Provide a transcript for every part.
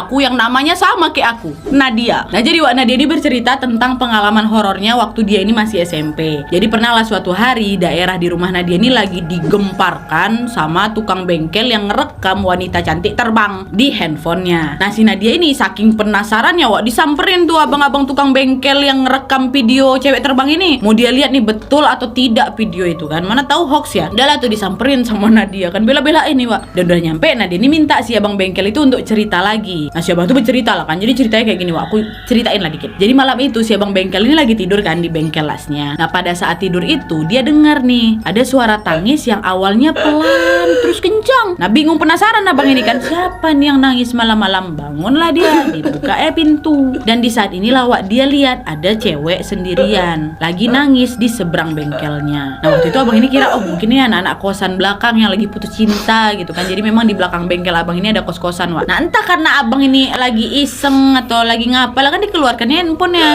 aku yang namanya sama kayak aku, Nadia. Nah jadi Wak Nadia ini bercerita tentang pengalaman horornya waktu dia ini masih SMP. Jadi pernah lah suatu hari daerah di rumah Nadia ini lagi digemparkan sama tukang bengkel yang ngerekam wanita cantik terbang di handphonenya. Nah si Nadia ini saking penasarannya Wak, disamperin tuh abang-abang tukang bengkel yang ngerekam video cewek terbang ini. Mau dia lihat nih betul atau tidak video itu kan, mana tahu hoax ya. Udah lah tuh disamperin sama Nadia kan, bela-belain nih Wak. Dan udah nyampe Nadia ini minta si abang bengkel itu untuk cerita lagi. Nah si abang itu bercerita lah kan, jadi ceritanya kayak gini Wak, aku ceritain lah dikit. Jadi malam itu si abang bengkel ini lagi tidur kan di bengkel lasnya. Nah pada saat tidur itu dia dengar nih ada suara tangis yang awalnya pelan terus kencang. Nah bingung penasaran abang ini kan, siapa nih yang nangis malam-malam. Bangunlah dia, dibuka pintu. Dan di saat inilah Wak dia lihat ada cewek sendirian lagi nangis di seberang bengkelnya. Nah waktu itu abang ini kira oh mungkin ini anak-anak kosan belakang yang lagi putus cinta gitu kan. Jadi memang di belakang bengkel abang ini ada kos-kosan Wak. Nah entah karena abang ini lagi iseng atau lagi ngapalah kan dikeluarkan handphonenya,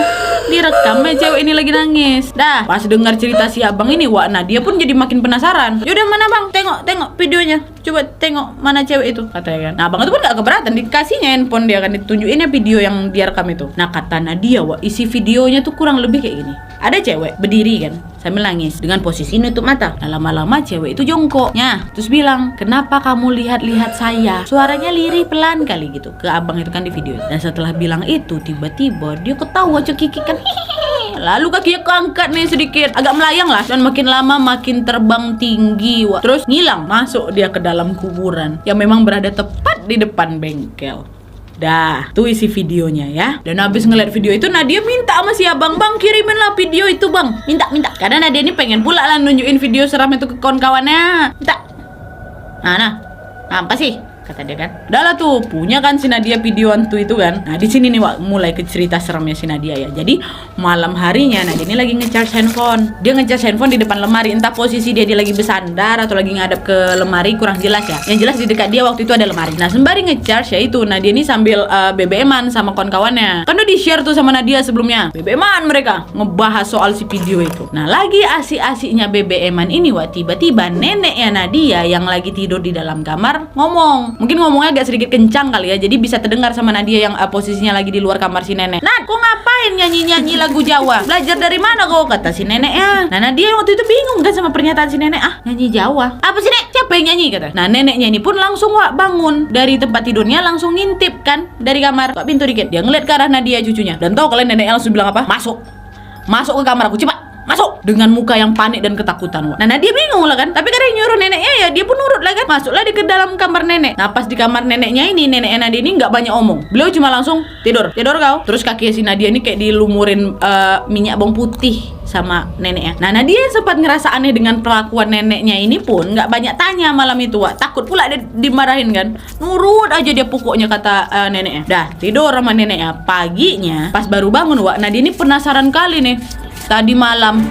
direkam cewek ini lagi nangis. Dah pas dengar cerita si abang ini Wak, nah dia pun jadi makin penasaran. Yaudah mana bang, tengok videonya, coba tengok mana cewek itu katanya kan. Nah abang itu pun gak keberatan, dikasihnya handphone dia kan, ditunjukinnya video yang dia rekam itu. Nah kata Nadia Wak, isi videonya tuh kurang lebih kayak gini. Ada cewek berdiri kan sambil nangis dengan posisi nutup mata. Nah lama-lama cewek itu jongkok. Nah terus bilang, kenapa kamu lihat-lihat saya? Suaranya lirih pelan kali gitu ke abang itu kan di video. Dan setelah bilang itu tiba-tiba dia ketawa cekikikan. Lalu kakinya keangkat nih sedikit, agak melayang lah. Dan makin lama makin terbang tinggi Wak. Terus ngilang, masuk dia ke dalam kuburan yang memang berada tepat di depan bengkel. Dah, tuh isi videonya ya. Dan habis ngeliat video itu Nadia minta sama si abang, bang kirimin lah video itu bang, minta. Karena Nadia ini pengen pula lah nunjukin video seram itu ke kawan-kawannya. Minta. Nah, apa sih? Kata dia kan. Udah lah tuh, punya kan si Nadia videoan tuh itu kan. Nah di sini nih Wak, mulai ke cerita seramnya si Nadia ya. Jadi malam harinya Nadia ini lagi ngecharge handphone. Dia ngecharge handphone di depan lemari. Entah posisi dia lagi bersandar atau lagi ngadep ke lemari, kurang jelas ya. Yang jelas di dekat dia waktu itu ada lemari. Nah sembari ngecharge ya itu Nadia ini sambil BBM-an sama kawan-kawannya. Kan udah di-share tuh sama Nadia sebelumnya. BBM-an mereka ngebahas soal si video itu. Nah lagi asik-asiknya BBM-an ini Wak, tiba-tiba neneknya Nadia yang lagi tidur di dalam kamar ngomong. Mungkin ngomongnya agak sedikit kencang kali ya, jadi bisa terdengar sama Nadia yang posisinya lagi di luar kamar si nenek. Nat, kok ngapain nyanyi-nyanyi lagu Jawa? Belajar dari mana kok? Kata si neneknya. Nah Nadia waktu itu bingung kan sama pernyataan si nenek. Ah, nyanyi Jawa? Apa sih nek? Siapa yang nyanyi? Kata. Nah neneknya ini pun langsung Wak bangun dari tempat tidurnya, langsung ngintip kan dari kamar. Buka pintu dikit, dia ngeliat ke arah Nadia cucunya. Dan tahu kalian neneknya langsung bilang apa? Masuk ke kamar aku, cepat masuk, dengan muka yang panik dan ketakutan Wak. Nah Nadia bingung lah kan, tapi karena yang nyuruh neneknya ya dia pun nurut lah kan. Masuklah dia ke dalam kamar nenek. Nah pas di kamar neneknya ini, neneknya Nadia ini nggak banyak omong, beliau cuma langsung tidur kau. Terus kaki si Nadia ini kayak dilumurin minyak bawang putih sama neneknya. Nah Nadia sempat ngerasa aneh dengan perlakuan neneknya ini pun nggak banyak tanya malam itu Wak. Takut pula dia dimarahin kan, nurut aja dia pokoknya kata neneknya. Dah tidur sama neneknya. Paginya pas baru bangun Wak, Nadia ini penasaran kali nih. Tadi malam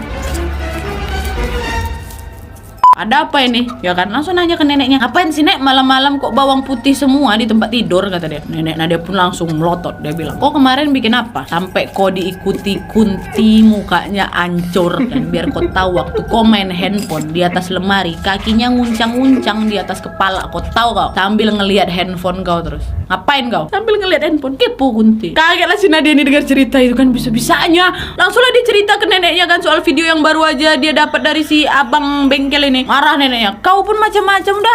ada apa ini? Ya kan, langsung nanya ke neneknya, ngapain sih nek malam-malam kok bawang putih semua di tempat tidur? Kata dia. Nenek Nadia pun langsung melotot. Dia bilang, kok kemarin bikin apa? Sampai kau diikuti kunti, mukanya hancur. Dan biar kau tahu waktu kau main handphone di atas lemari, kakinya nguncang-nguncang di atas kepala. Kau tahu kau? Sambil ngelihat handphone kau terus. Ngapain kau? Sambil ngelihat handphone. Kepo kunti. Kagetlah si Nadia ini dengar cerita itu kan, bisa-bisanya langsunglah dia cerita ke neneknya kan soal video yang baru aja dia dapat dari si abang bengkel ini. Marah neneknya, kau pun macam-macam, udah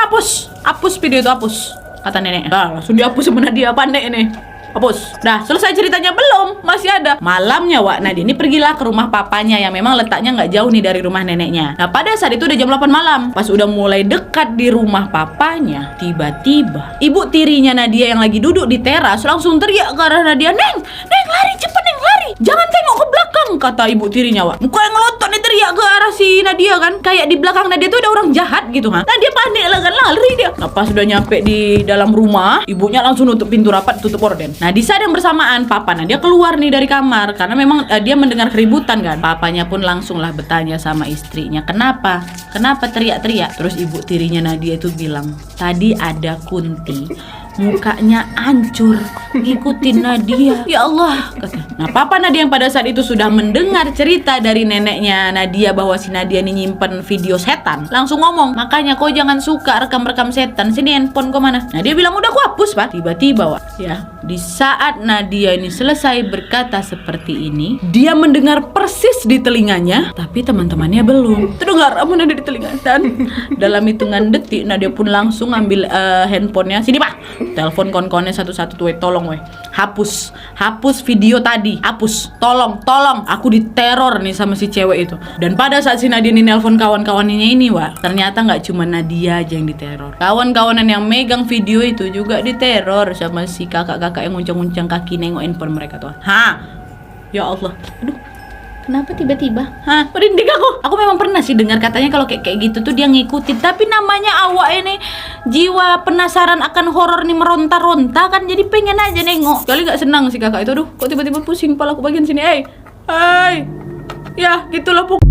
hapus video itu, hapus, kata neneknya. Nah, langsung dihapus sama Nadia, pandai ini. Hapus. Dah, selesai ceritanya belum? Masih ada. Malamnya Wak, Nadia ini pergilah ke rumah papanya yang memang letaknya nggak jauh nih dari rumah neneknya. Nah, pada saat itu udah jam 8 malam. Pas udah mulai dekat di rumah papanya, tiba-tiba ibu tirinya Nadia yang lagi duduk di teras langsung teriak ke arah Nadia, Neng, lari, cepet Neng, lari. Jangan tengok ke belakang, kata ibu tirinya Wak. Muka yang ngelotot nih teriak ke arah si Nadia kan. Kayak di belakang Nadia tuh ada orang jahat gitu kan. Nadia panik lah kan, lari dia. Nah, pas udah nyampe di dalam rumah, ibunya langsung nutup pintu rapat, tutup gorden. Nah di saat yang bersamaan papa Nadia keluar nih dari kamar karena memang dia mendengar keributan kan. Papanya pun langsung lah bertanya sama istrinya, kenapa teriak-teriak? Terus ibu tirinya Nadia itu bilang, tadi ada kunti, mukanya hancur, ngikutin Nadia. Ya Allah, kata. Nah, papa Nadia yang pada saat itu sudah mendengar cerita dari neneknya Nadia bahwa si Nadia ini nyimpen video setan, langsung ngomong, makanya kau jangan suka rekam-rekam setan, sini handphone kau mana. Nah, dia bilang udah aku hapus, Pak. Tiba-tiba, Wak, ya, di saat Nadia ini selesai berkata seperti ini, dia mendengar persis di telinganya, tapi teman-temannya belum. Terdengar apa Nadia di telinga, dan dalam hitungan detik Nadia pun langsung ambil handphonenya, sini Pak, telepon kon-konnya satu-satu tuh, tolong weh, hapus video tadi, hapus, tolong, aku diteror nih sama si cewek itu. Dan pada saat si Nadia ini nelpon kawan-kawannya ini, Wak, ternyata nggak cuma Nadia aja yang diteror, kawan-kawanan yang megang video itu juga diteror sama si kakak-kakak yang nguncang-nguncang kaki nengok handphone mereka tuh. Ya Allah, aduh, kenapa tiba-tiba? Merinding aku memang pernah sih dengar katanya kalau kayak gitu tuh dia ngikutin. Tapi namanya awak ini jiwa penasaran akan horor nih meronta-ronta kan, jadi pengen aja nengok. Kali nggak senang si kakak itu, aduh, kok tiba-tiba pusing kepala aku bagian sini, ya gitulah pokoknya.